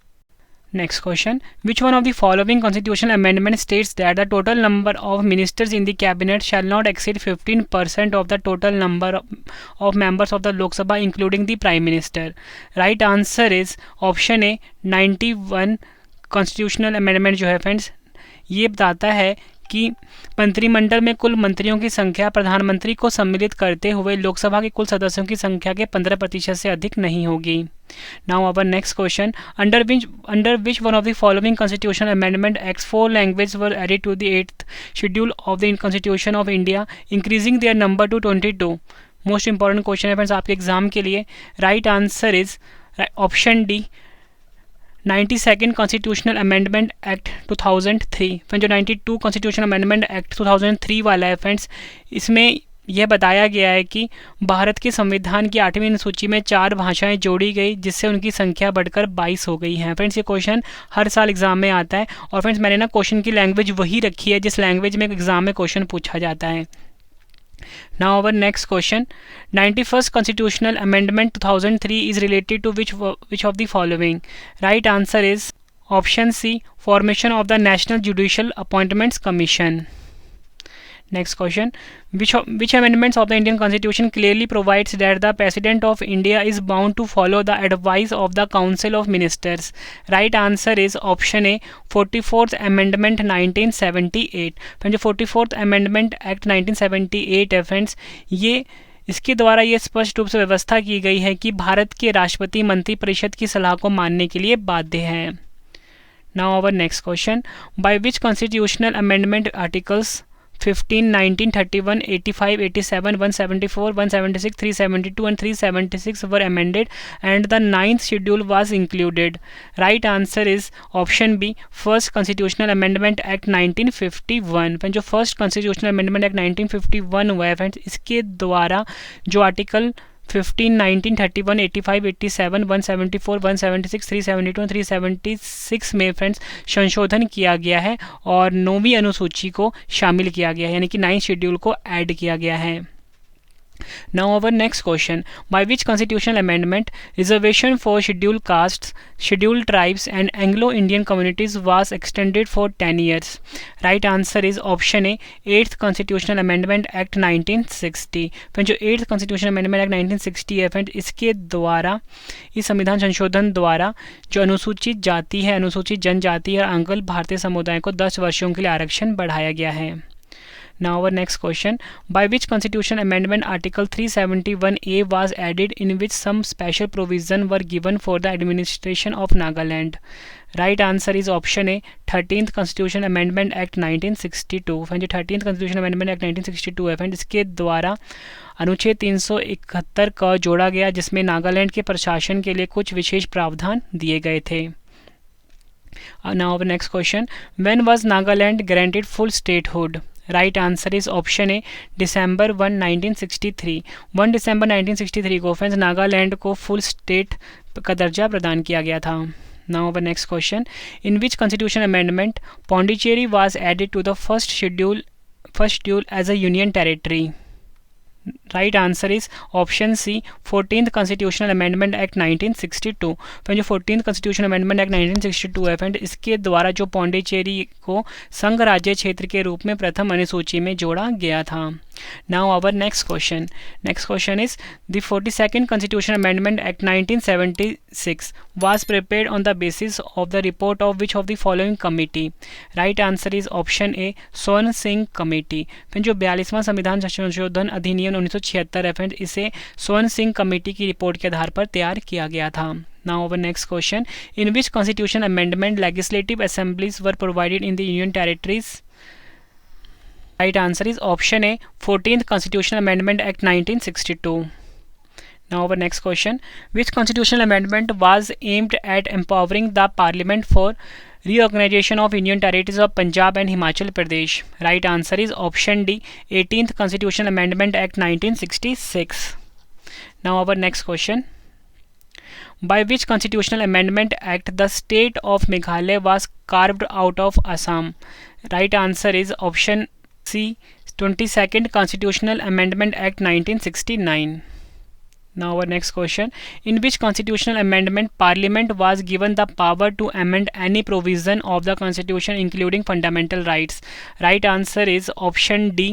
Next question, which one of the following constitutional amendment states that the total number of ministers in the cabinet shall not exceed 15% of the total number of members of the Lok Sabha including the Prime Minister? Right answer is option A 91 constitutional amendment जो है friends ये बताता है कि मंत्रिमंडल में कुल मंत्रियों की संख्या प्रधानमंत्री को सम्मिलित करते हुए लोकसभा के कुल सदस्यों की संख्या के 15% से अधिक नहीं होगी। Now our next question, under which one of the following constitutional amendment acts 4 languages were added to the 8th schedule of the Constitution of India, increasing their number to 22? Most important question है friends आपके exam के लिए। Right answer is option D 92nd constitutional amendment act 2003। Friend जो 92 constitutional amendment act 2003 वाला है friends, इसमें यह बताया गया है कि भारत के संविधान की 8वीं अनुसूची में 4 भाषाएं जोड़ी गई जिससे उनकी संख्या बढ़कर 22 हो गई हैं। फ्रेंड्स ये क्वेश्चन हर साल एग्जाम में आता है और फ्रेंड्स मैंने ना क्वेश्चन की लैंग्वेज वही रखी है जिस लैंग्वेज में एग्जाम में क्वेश्चन पूछा जाता है। Now our next question, 91st Constitutional Amendment 2003 is related to which of the following? Right answer is option C, formation of the National Judicial Appointments Commission. Next question, which amendments of the Indian Constitution clearly provides that the President of India is bound to follow the advice of the Council of Ministers? Right answer is option A, 44th Amendment 1978। Friends जो 44th Amendment Act 1978 है friends, ये इसके द्वारा ये स्पष्ट रूप से व्यवस्था की गई है कि भारत के राष्ट्रपति मंत्रिपरिषद की सलाह को मानने के लिए बाध्य है। Now our next question, by which constitutional amendment articles 15, 19, 31, 85, 87, 174, 176, 372 and 376 were amended and the 9th schedule was included? Right answer is option B, first constitutional amendment act 1951। Friend जो फर्स्ट कॉन्स्टिट्यूशनल अमेंडमेंट एक्ट 1951 हुआ है friends, इसके द्वारा जो article 15, 19, 31, 85, 87, 174, 176, 372 और 376 में friends संशोधन किया गया है और 9वीं अनुसूची को शामिल किया गया है, यानी कि 9th शेड्यूल को ऐड किया गया है। Now our next question, by which constitutional amendment reservation for scheduled castes, scheduled tribes and Anglo-Indian communities was extended for 10 years? Right answer is option A, 8th Constitutional Amendment Act 1960। Friend जो 8th Constitutional Amendment Act 1960 है friend, इसके द्वारा इस संविधान संशोधन द्वारा जो अनुसूचित जाति है, अनुसूचित जनजाति और आंगल भारतीय समुदाय को 10 वर्षों के लिए आरक्षण बढ़ाया गया है। Now our next question, by which constitutional amendment article 371A was added in which some special provision were given for the administration of Nagaland? Right answer is option A, 13th Constitutional Amendment Act 1962। Friend जो 13th Constitutional Amendment Act 1962 है friend, इसके द्वारा अनुच्छेद 371 का जोड़ा गया जिसमें नागालैंड के प्रशासन के लिए कुछ विशेष प्रावधान दिए गए थे। Now our next question, when was Nagaland granted full statehood? Right answer is option A, December 1, 1963। 1 दिसंबर 1963 को फ्रेंड्स नागालैंड को फुल स्टेट का दर्जा प्रदान किया गया था। Now our next question, in which constitution amendment Pondicherry was added to the first schedule as a union territory? Right answer is option C, 14th Constitutional Amendment Act 1962। Friend जो 14th Constitutional Amendment Act 1962 है friend, इसके द्वारा जो पौंडीचेरी को संघ राज्य क्षेत्र के रूप में प्रथम अनुसूची में जोड़ा गया था। Now our next question is, the 42nd Constitutional Amendment Act 1976 was prepared on the basis of the report of which of the following committee? Right answer is option A, Swaran Singh committee. फिर जो 42वां संविधान संशोधन अधिनियम 1976 है फ्रेंड्स, इसे स्वर्ण Singh committee की report के आधार पर तैयार किया गया था। Now our next question, in which constitution amendment legislative assemblies were provided in the union territories? Right answer is option A 14th Constitutional Amendment Act 1962. Now our next question, which constitutional amendment was aimed at empowering the parliament for reorganization of union territories of Punjab and Himachal Pradesh? Right answer is option D, 18th Constitutional Amendment Act 1966. Now our next question, by which constitutional amendment act the state of Meghalaya was carved out of Assam? Right answer is option C, 22nd Constitutional Amendment Act 1969. Now our next question, in which constitutional amendment Parliament was given the power to amend any provision of the Constitution including fundamental rights? Right answer is option D.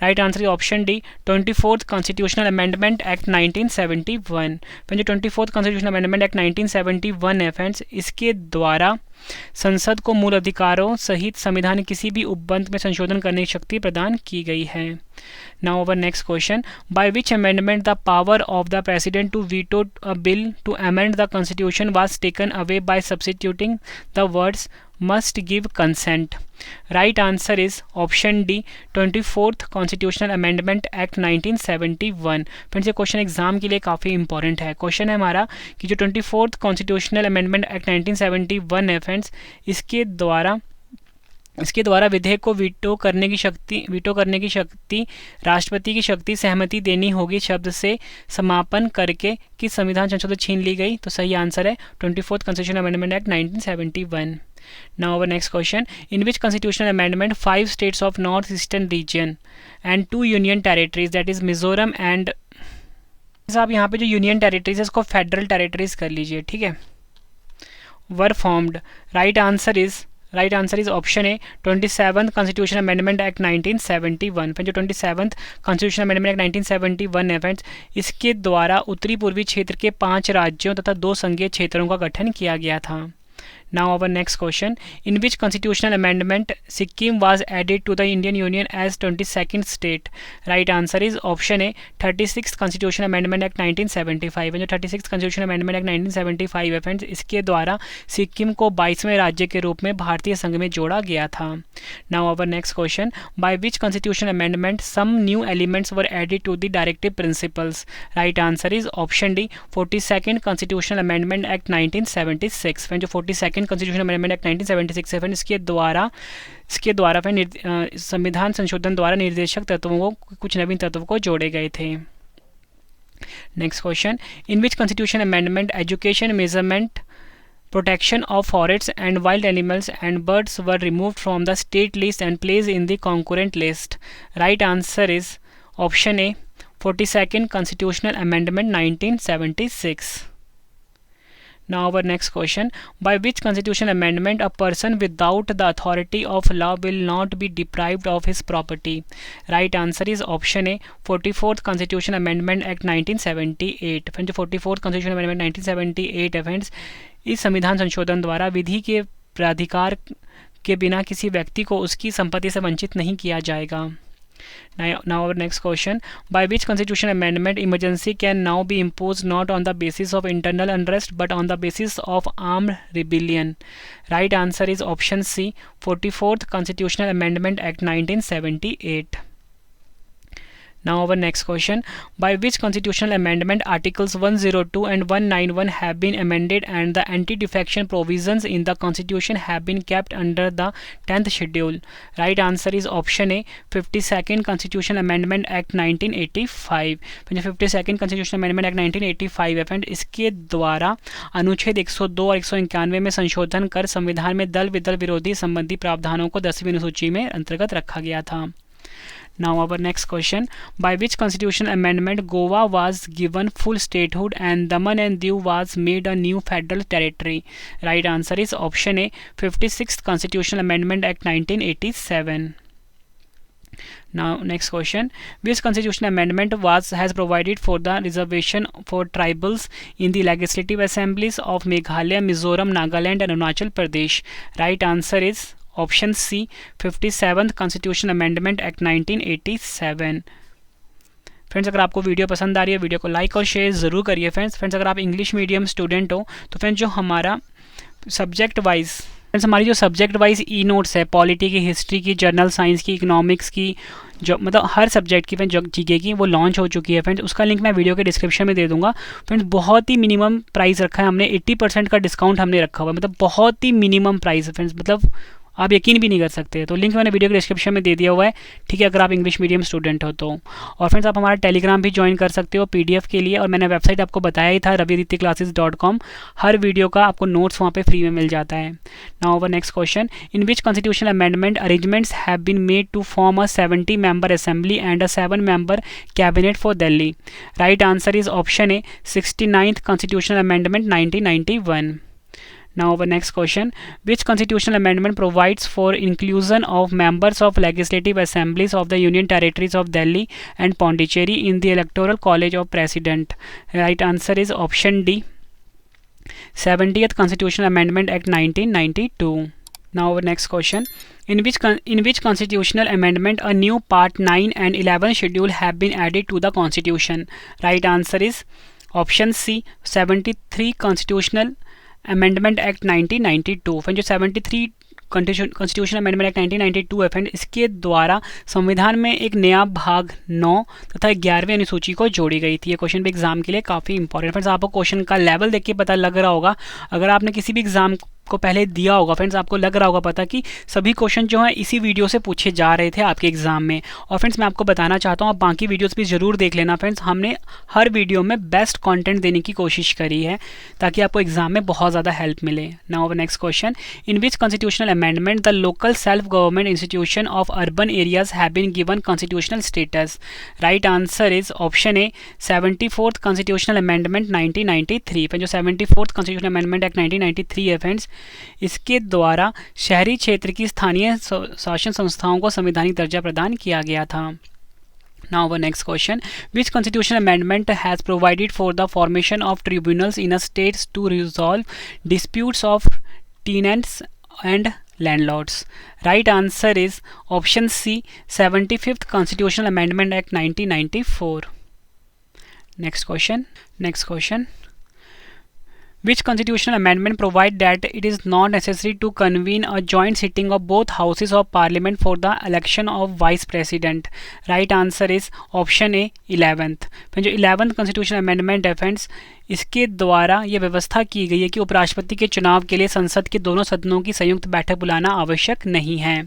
Right answer option D, 24th Constitutional Amendment Act 1971. जो 24th Constitutional Amendment Act 1971 है friends, इसके द्वारा संसद को मूल अधिकारों सहित संविधान किसी भी उपबंध में संशोधन करने की शक्ति प्रदान की गई है। Now our next question, by which amendment the power of the president to veto a bill to amend the constitution was taken away by substituting the words must give consent? Right answer is option D, 24th Constitutional Amendment Act 1971. Friends ये question exam के लिए काफ़ी important है। Question है हमारा कि जो 24th Constitutional Amendment Act 1971 है फ्रेंड्स, इसके द्वारा विधेयक को वीटो करने की शक्ति राष्ट्रपति की शक्ति सहमति देनी होगी शब्द से समापन करके कि संविधान संशोधन छीन ली गई। तो सही आंसर है 24th Constitutional Amendment Act 1971. Now our next question, in which constitutional amendment 5 states of northeastern region and 2 union territories, that is Mizoram and, आप यहाँ पे जो यूनियन टेरिटरीज है इसको फेडरल टेरिटरीज कर लीजिए, ठीक है, were formed? Right answer is option A, 27th Constitutional Amendment Act 1971. फिर जो 27th Constitutional Amendment Act 1971 है फ्रेंड्स, इसके द्वारा उत्तरी पूर्वी क्षेत्र के 5 राज्यों तथा 2 संघीय क्षेत्रों का गठन किया गया था। Now our next question, in which constitutional amendment Sikkim was added to the Indian Union as 22nd state? Right answer is option A, 36th Constitutional Amendment Act 1975. जो 36th Constitutional Amendment Act 1975 है friends, इसके द्वारा सिक्किम को 22वें राज्य के रूप में भारतीय संघ में जोड़ा गया था। Now our next question, by which constitutional amendment some new elements were added to the directive principles? Right answer is option D, 42nd Constitutional Amendment Act 1976. Friends जो 42nd Constitutional Amendment Act 1976 है, इसके द्वारा फिर संविधान संशोधन द्वारा निर्देशक तत्वों को कुछ नवीन तत्वों को जोड़े गए थे। Next question, in which constitution amendment education measurement protection of forests and wild animals and birds were removed from the state list and placed in the concurrent list? Right answer is option A, 42nd Constitutional Amendment 1976. Now our next question, by which constitutional amendment a person without the authority of law will not be deprived of his property? Right answer is option A, 44th Constitutional Amendment Act 1978. Friends 44th Constitutional Amendment 1978 है friends, इस संविधान संशोधन द्वारा विधि के प्राधिकार के बिना किसी व्यक्ति को उसकी संपत्ति से वंचित नहीं किया जाएगा। Now our next question, by which constitutional amendment emergency can now be imposed not on the basis of internal unrest but on the basis of armed rebellion? Right answer is option C, 44th Constitutional Amendment Act 1978. Now our next question, by which constitutional amendment articles 102 and 191 have been amended and the anti-defection provisions in the constitution have been kept under the 10th schedule? Right answer is option A, 52nd Constitutional Amendment Act 1985. 52nd Constitutional Amendment Act 1985 है friend, इसके द्वारा अनुच्छेद 102 और 191 में संशोधन कर संविधान में दल विदल विरोधी संबंधी प्रावधानों को 10वीं अनुसूची में अंतर्गत रखा गया था। Now our next question, by which constitutional amendment Goa was given full statehood and Daman and Diu was made a new federal territory? Right answer is option A, 56th Constitutional Amendment Act 1987. Now next question, which constitutional amendment has provided for the reservation for tribals in the legislative assemblies of Meghalaya, Mizoram, Nagaland and Arunachal Pradesh? Right answer is option C, 57th Constitutional Amendment Act 1987. Friends अगर आपको video पसंद आ रही है video को like और share ज़रूर करिए friends अगर आप इंग्लिश मीडियम स्टूडेंट हो तो फ्रेंड्स जो हमारा सब्जेक्ट वाइज फ्रेंड्स हमारी जो सब्जेक्ट वाइज ई नोट्स है, पॉलिटी की, हिस्ट्री की, जनरल साइंस की, इकोनॉमिक्स की, जो मतलब हर सब्जेक्ट की फ्रेंड्स जो जीके की वो लॉन्च हो चुकी है फ्रेंड्स। उसका लिंक मैं वीडियो के डिस्क्रिप्शन में दे दूंगा फ्रेंड्स। बहुत ही मिनिमम प्राइस रखा है हमने, 80% का डिस्काउंट हमने रखा हुआ है, मतलब बहुत ही मिनिमम प्राइस है फ्रेंड्स, मतलब आप यकीन भी नहीं कर सकते। तो लिंक मैंने वीडियो के डिस्क्रिप्शन में दे दिया हुआ है, ठीक है, अगर आप इंग्लिश मीडियम स्टूडेंट हो तो। और फ्रेंड्स आप हमारा टेलीग्राम भी ज्वाइन कर सकते हो पीडीएफ के लिए, और मैंने वेबसाइट आपको बताया ही था raviadityclasses.com। हर वीडियो का आपको नोट्स वहाँ पे फ्री में मिल जाता है। Now our next question, in which constitutional amendment arrangements have been made to form a 70 member assembly and a 7 member cabinet for Delhi? Right answer is option A, 69th constitutional amendment 1991. Now our next question, which constitutional amendment provides for inclusion of members of legislative assemblies of the union territories of Delhi and Pondicherry in the electoral college of president? Right answer is option D, 70th constitutional amendment act 1992. Now our next question, in which constitutional amendment a new part 9 and 11 schedule have been added to the constitution? Right answer is option C, 73 constitutional amendment act 1992। Friend जो 73 constitution amendment act 1992 है friend, इसके द्वारा संविधान में एक नया भाग 9 तथा 11वीं अनुसूची को जोड़ी गई थी। ये क्वेश्चन भी एग्जाम के लिए काफ़ी इंपॉर्टेंट फ्रेंड्स। आपको क्वेश्चन का लेवल देख के पता लग रहा होगा, अगर आपने किसी भी एग्जाम को पहले दिया होगा फ्रेंड्स, आपको लग रहा होगा पता कि सभी क्वेश्चन जो हैं इसी वीडियो से पूछे जा रहे थे आपके एग्जाम में। और फ्रेंड्स मैं आपको बताना चाहता हूँ, आप बाकी वीडियोस भी ज़रूर देख लेना फ्रेंड्स। हमने हर वीडियो में बेस्ट कंटेंट देने की कोशिश करी है ताकि आपको एग्जाम में बहुत ज़्यादा हेल्प मिले। Now next question, in which constitutional amendment the local self government institution of urban areas have been given constitutional status? Right answer is option A, 74th constitutional amendment 1993। जो 74th कॉन्स्टिट्यूशनल अमेंडमेंट एक्ट 1993 है friends, इसके द्वारा शहरी क्षेत्र की स्थानीय शासन संस्थाओं को संवैधानिक दर्जा प्रदान किया गया था। Now our next question, which constitutional amendment has provided for the formation of tribunals in a states to resolve disputes of tenants and landlords? Right answer is option C, 75th constitutional amendment act 1994. Next question, which constitutional amendment provide that it is not necessary to convene a joint sitting of both houses of parliament for the election of vice president? Right answer is option A, 11th। जो 11th constitutional amendment है friends, इसके द्वारा ये व्यवस्था की गई है कि उपराष्ट्रपति के चुनाव के लिए संसद के दोनों सदनों की संयुक्त बैठक बुलाना आवश्यक नहीं है।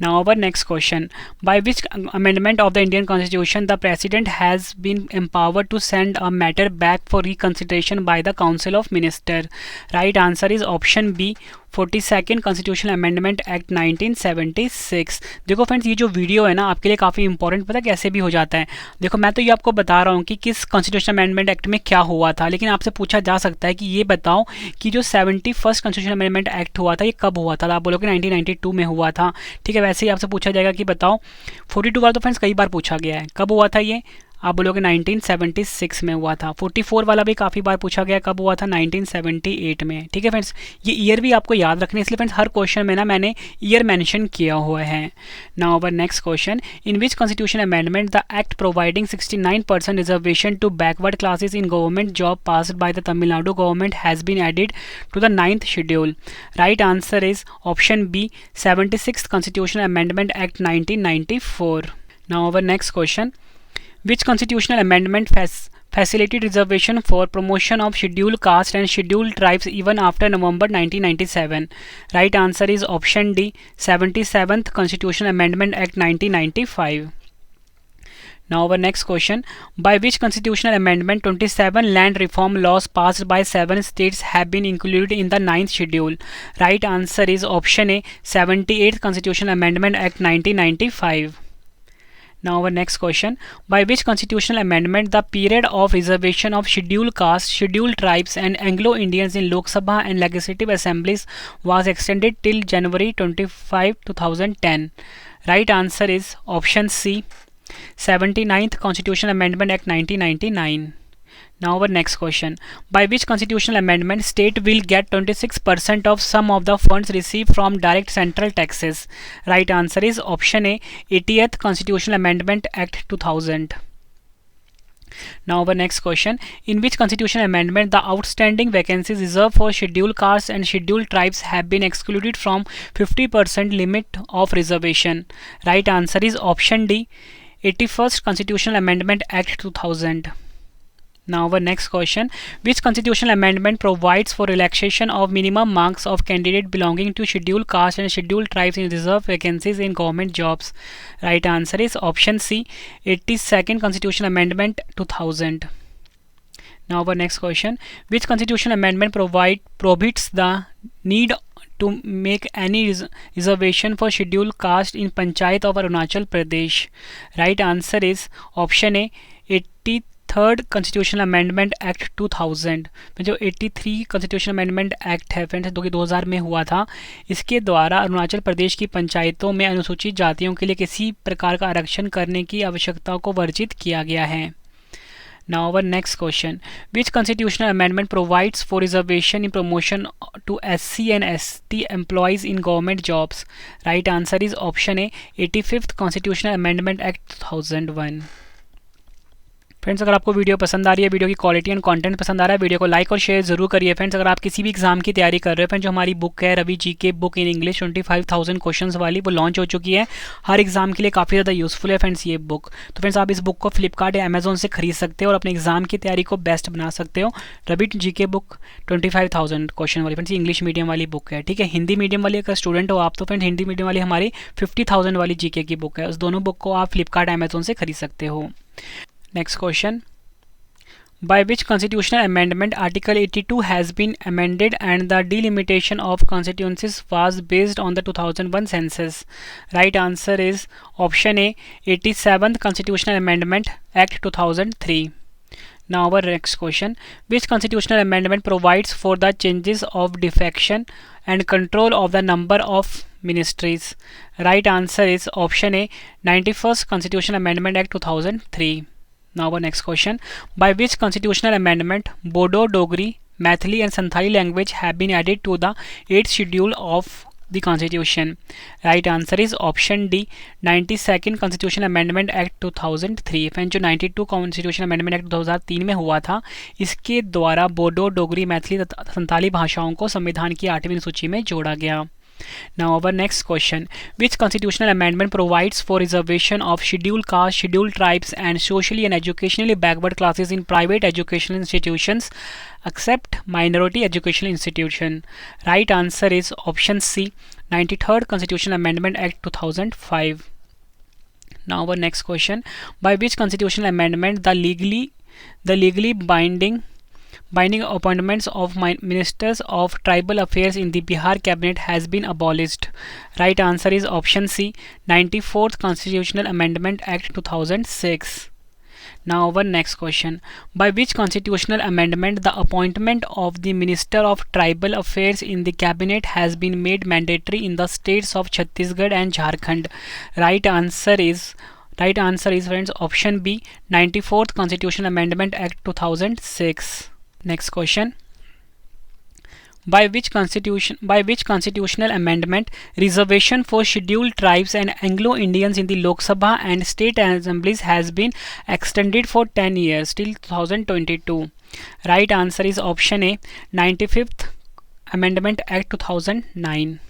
Now our next question, by which amendment of the Indian Constitution the President has been empowered to send a matter back for reconsideration by the Council of Ministers? Right answer is option B, 42nd Constitutional Amendment Act 1976। देखो friends ये जो video है ना आपके लिए काफ़ी important, पता कैसे भी हो जाता है। देखो मैं तो ये आपको बता रहा हूँ कि किस कॉन्स्टिट्यूशन अमेंडमेंट एक्ट में क्या हुआ था, लेकिन आपसे पूछा जा सकता है कि ये बताओ कि जो 71st कॉन्स्टिट्यूशन अमेंडमेंट एक्ट हुआ था ये कब हुआ था। आप बोलोगे 1992 में हुआ था, ठीक है। वैसे ही आपसे पूछा जाएगा कि बताओ 42 बार तो फ्रेंड्स कई बार पूछा गया है, कब हुआ था ये, आप बोलोगे 1976 में हुआ था। 44 वाला भी काफ़ी बार पूछा गया, कब हुआ था, 1978 में, ठीक है फ्रेंड्स। ये ईयर भी आपको याद रखने, इसलिए फ्रेंड्स हर क्वेश्चन में ना मैंने ईयर मेंशन किया हुआ है। Now our next question, in which constitution amendment the act providing 69% reservation to backward classes in government job passed by the Tamil Nadu government has been added to the 9th schedule? Right answer is option B, 76th constitution amendment act 1994। Now our next question, which constitutional amendment facilitated reservation for promotion of scheduled caste and scheduled tribes even after November 1997? Right answer is option D, 77th Constitutional Amendment Act 1995. Now our next question, by which constitutional amendment 27 land reform laws passed by 7 states have been included in the 9th schedule? Right answer is option A, 78th Constitutional Amendment Act 1995. Now our next question, by which constitutional amendment the period of reservation of scheduled castes, scheduled tribes and Anglo-Indians in Lok Sabha and legislative assemblies was extended till January 25, 2010? Right answer is option C, 79th Constitutional Amendment Act 1999. Now our next question, by which constitutional amendment state will get 26% of sum of the funds received from direct central taxes? Right answer is option A, 80th Constitutional Amendment Act 2000. Now our next question, in which constitutional amendment the outstanding vacancies reserved for scheduled castes and scheduled tribes have been excluded from 50% limit of reservation? Right answer is option D, 81st Constitutional Amendment Act 2000. Now our next question, which constitutional amendment provides for relaxation of minimum marks of candidate belonging to scheduled caste and scheduled tribes in reserved vacancies in government jobs? Right answer is option C, 82nd Constitutional Amendment 2000. Now our next question, which constitutional amendment prohibits the need to make any reservation for scheduled caste in Panchayat of Arunachal Pradesh? Right answer is option A, 83rd constitutional amendment act 2000 में जो 83 constitutional amendment act है friends जो कि 2000 में हुआ था, इसके द्वारा अरुणाचल प्रदेश की पंचायतों में अनुसूचित जातियों के लिए किसी प्रकार का आरक्षण करने की आवश्यकता को वर्जित किया गया है. Now our next question, which constitutional amendment provides for reservation in promotion to SC and ST employees in government jobs? Right answer is option A, 85th Constitutional Amendment Act 2001. Friends अगर आपको वीडियो पसंद आ रही है, video की quality and content पसंद आ रहा है, video को लाइक और शेयर जरूर करिए. फ्रेंड्स अगर आप किसी भी एग्जाम की तैयारी कर रहे हो, फ्रेंड्स जो हमारी बुक है रवि जी के बुक इन इंग्लिश 25,000 क्वेश्चंस वाली, वो लॉन्च हो चुकी है. हर एग्जाम के लिए काफ़ी ज़्यादा यूजफुल है फ्रेंड्स ये बुक. तो फ्रेंड्स आप इस बुक को फ्लिपकार्ट या अमेजोन से खरीद सकते हो और अपने एग्जाम की तैयारी को बेस्ट बना सकते हो. रवि जी के बुक 25,000 क्वेश्चन वाली फ्रेंड्स इंग्लिश मीडियम वाली बुक है. ठीक है, हिंदी मीडियम वाली अगर स्टूडेंट हो आप तो फ्रेंड्स हिंदी मीडियम वाली हमारी 50,000 वाली जीके की बुक है. उस दोनों बुक को आप फ्लिपकार्ट अमेजोन से खरीद सकते हो. Next question, by which constitutional amendment Article 82 has been amended and the delimitation of constituencies was based on the 2001 census? Right answer is option A, 87th Constitutional Amendment Act 2003. Now our next question, which constitutional amendment provides for the changes of defection and control of the number of ministries? Right answer is option A, 91st Constitutional Amendment Act 2003. Now our next question, by which constitutional amendment Bodo, Dogri, Maithili and Santhali language have been added to the 8th schedule of the constitution? Right answer is option D, 92nd Constitutional Amendment Act 2003. Friend जो 92 Constitutional Amendment Act 2003 में हुआ था, इसके द्वारा बोडो, डोगरी, मैथिली तथा संथाली भाषाओं को संविधान की 8वीं सूची में जोड़ा गया. Now our next question, which constitutional amendment provides for reservation of scheduled castes, scheduled tribes and socially and educationally backward classes in private educational institutions except minority educational institution? Right answer is option C, 93rd Constitutional Amendment Act 2005. Now our next question, by which constitutional amendment the legally binding appointments of ministers of tribal affairs in the Bihar cabinet has been abolished? Right answer is option C, 94th Constitutional Amendment Act 2006. Now our next question, by which constitutional amendment the appointment of the Minister of Tribal Affairs in the cabinet has been made mandatory in the states of Chhattisgarh and Jharkhand? Right answer is friends option B, 94th Constitutional Amendment Act 2006. Next question, by which constitutional amendment reservation for scheduled tribes and Anglo-Indians in the Lok Sabha and state assemblies has been extended for 10 years till 2022? Right answer is option A, 95th Amendment Act 2009.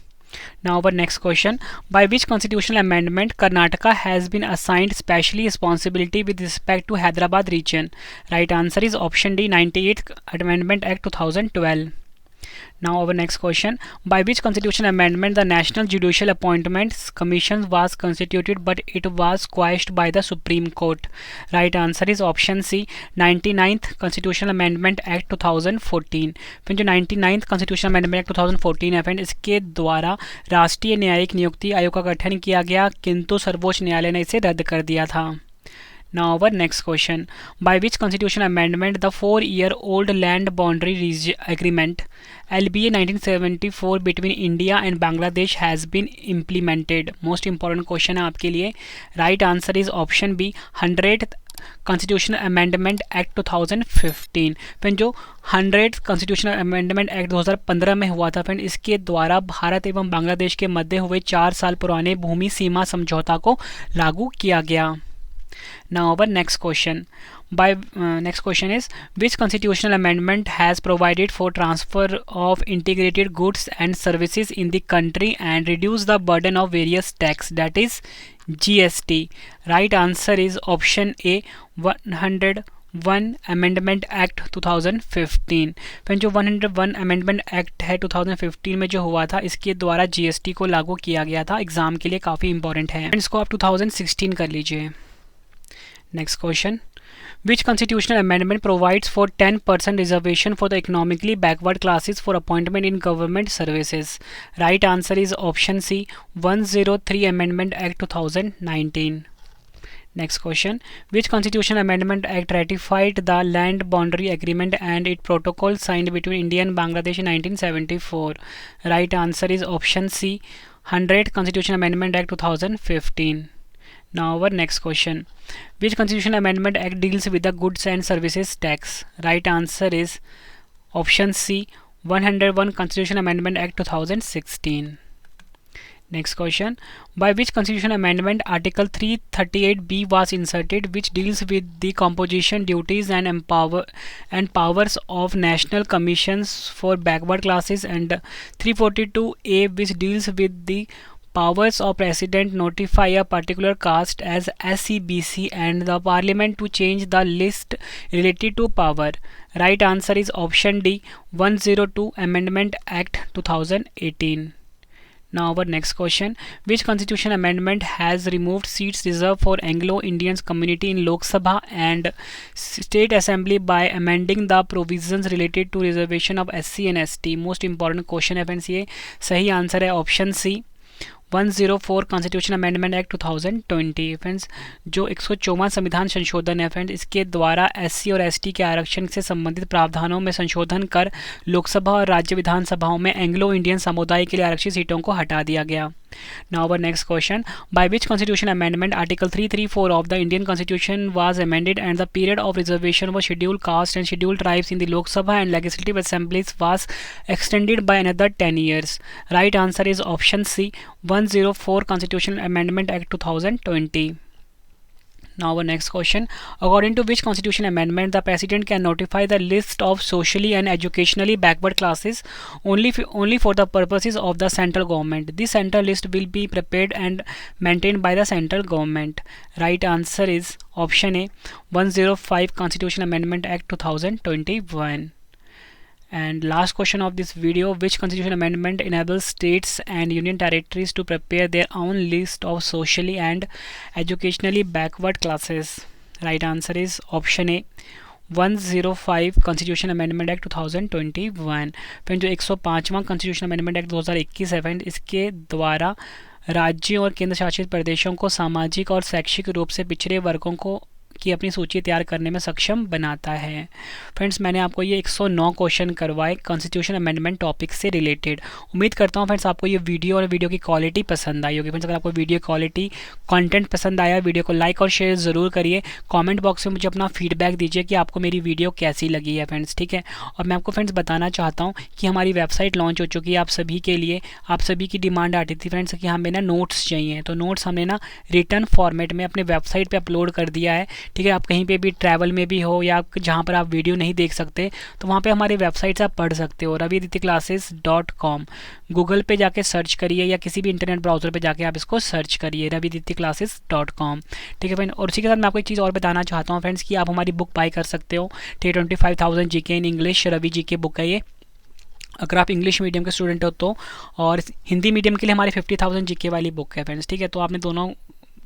Now our next question, by which constitutional amendment Karnataka has been assigned specially responsibility with respect to Hyderabad region? Right answer is option D, 98th Amendment Act 2012. Now our next question, by which constitutional amendment the National Judicial Appointments Commission was constituted but it was quashed by the Supreme Court? Right answer is option C, 99th Constitutional Amendment Act 2014. फिर जो 99th Constitutional Amendment Act 2014 है friend, इसके द्वारा राष्ट्रीय न्यायिक नियुक्ति आयोग का गठन किया गया, किंतु सर्वोच्च न्यायालय ने इसे रद्द कर दिया था. Now our next question, by which constitutional amendment the 4-year-old land boundary agreement LBA 1974 between India and Bangladesh has been implemented? Most important question है आपके लिए. Right answer is option B, 100th Constitutional Amendment Act 2015. Friend जो 100th Constitutional Amendment Act 2015 में हुआ था friend, इसके द्वारा भारत एवं बांग्लादेश के मध्य हुए 4 साल पुराने भूमि सीमा समझौता को लागू किया गया. Now our next question, by next question is, which constitutional amendment has provided for transfer of integrated goods and services in the country and reduce the burden of various tax, that is GST? Right answer is option A, 101 amendment act 2015। फिर जो 101 amendment act है 2015 में जो हुआ था, इसके द्वारा GST को लागू किया गया था। एग्जाम के लिए काफ़ी इंपॉर्टेंट है, इसको आप 2016 कर लीजिए। Next question, which constitutional amendment provides for 10% reservation for the economically backward classes for appointment in government services? Right answer is option C, 103 Amendment Act 2019. Next question, which constitutional amendment act ratified the land boundary agreement and its protocol signed between India and Bangladesh in 1974? Right answer is option C, 100th Constitutional Amendment Act 2015. Now our next question, which constitutional amendment act deals with the goods and services tax? Right answer is option C, 101 Constitutional Amendment Act 2016. Next question, by which constitutional amendment Article 338B was inserted, which deals with the composition, duties and powers of national commissions for backward classes, and 342A, which deals with the powers of president notify a particular caste as SCBC and the parliament to change the list related to power? Right answer is option D, 102 Amendment Act 2018. Now our next question, which constitutional amendment has removed seats reserved for Anglo-Indian community in Lok Sabha and State Assembly by amending the provisions related to reservation of SC and ST? Most important question है friends ये। सही answer है option C, 104 constitution amendment act 2020। Friends जो 104वां संविधान संशोधन है friends, इसके द्वारा एससी और एसटी के आरक्षण से संबंधित प्रावधानों में संशोधन कर लोकसभा और राज्य विधानसभाओं में एंग्लो इंडियन समुदाय के लिए आरक्षित सीटों को हटा दिया गया। Now our next question, by which constitution amendment Article 334 of the Indian Constitution was amended and the period of reservation for scheduled caste and scheduled tribes in the Lok Sabha and legislative assemblies was extended by another 10 years? Right answer is option C, 104 Constitutional Amendment Act 2020. Now our next question, according to which constitutional amendment the president can notify the list of socially and educationally backward classes only for the purposes of the central government? This central list will be prepared and maintained by the central government. Right answer is option A, 105 Constitutional Amendment Act 2021. And last question of this video, which constitutional amendment enables states and union territories to prepare their own list of socially and educationally backward classes? Right answer is option A, 105 Constitution Amendment Act 2021। फिर जो 105वां Constitution Amendment Act 2021 है, इसके द्वारा राज्यों और केंद्र शासित प्रदेशों को सामाजिक और शैक्षिक रूप से पिछड़े वर्गों को की अपनी सूची तैयार करने में सक्षम बनाता है। फ्रेंड्स मैंने आपको ये 109 क्वेश्चन करवाए कॉन्स्टिट्यूशन अमेंडमेंट टॉपिक से रिलेटेड। उम्मीद करता हूँ फ्रेंड्स आपको ये वीडियो और वीडियो की क्वालिटी पसंद आई होगी। फ्रेंड्स अगर आपको वीडियो क्वालिटी कंटेंट पसंद आया, वीडियो को लाइक और शेयर ज़रूर करिए। कमेंट बॉक्स में मुझे अपना फीडबैक दीजिए कि आपको मेरी वीडियो कैसी लगी है फ्रेंड्स, ठीक है। और मैं आपको फ्रेंड्स बताना चाहता हूँ कि हमारी वेबसाइट लॉन्च हो चुकी है आप सभी के लिए। आप सभी की डिमांड आती थी फ्रेंड्स कि हमें ना नोट्स चाहिए, तो नोट्स हमने ना रिटर्न फॉर्मेट में अपने वेबसाइट पर अपलोड कर दिया है, ठीक है। आप कहीं पे भी ट्रैवल में भी हो या जहाँ पर आप वीडियो नहीं देख सकते तो वहाँ पे हमारी वेबसाइट से आप पढ़ सकते हो, raviadityclasses.com। गूगल पे जाके सर्च करिए या किसी भी इंटरनेट ब्राउज़र पे जाके आप इसको सर्च करिए raviadityclasses.com, ठीक है फ्रेंड। और इसी के साथ मैं आपको एक चीज़ और बताना चाहता हूँ फ्रेंड्स कि आप हमारी बुक बाय कर सकते हो, ठीक है। 25,000 GK in English Ravi GK book है ये, अगर आप इंग्लिश मीडियम के स्टूडेंट हो तो। और हिंदी मीडियम के लिए हमारी 50,000 GK वाली बुक है फ्रेंड्स, ठीक है। तो आपने दोनों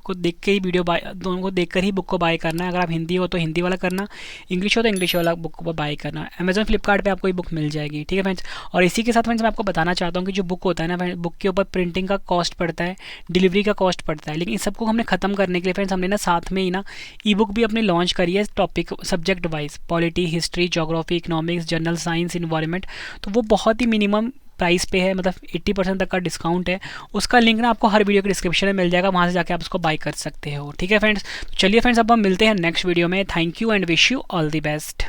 को देख के ही दोनों को देखकर ही बुक को बाय करना है। अगर आप हिंदी हो तो हिंदी वाला करना, इंग्लिश हो तो इंग्लिश वाला बुक को बाय करना। अमेजन फ्लिपकार्ट पे आपको ये बुक मिल जाएगी, ठीक है फ्रेंड्स। और इसी के साथ फ्रेंड्स मैं आपको बताना चाहता हूँ कि जो बुक होता है ना, बुक के ऊपर प्रिंटिंग का कॉस्ट पड़ता है, डिलीवरी का कॉस्ट पड़ता है, लेकिन इन सबको हमने ख़त्म करने के लिए फ्रेंड्स हमने ना साथ में ही ना ई बुक भी अपनी लॉन्च करी है topic subject wise, polity, history, geography, economics, general science, environment. तो वो बहुत ही मिनिमम प्राइस पे है, मतलब 80% तक का डिस्काउंट है। उसका लिंक ना आपको हर वीडियो के डिस्क्रिप्शन में मिल जाएगा, वहाँ से जाके आप उसको बाय कर सकते हो, ठीक है फ्रेंड्स। तो चलिए फ्रेंड्स अब हम मिलते हैं नेक्स्ट वीडियो में। Thank you and wish you all the best.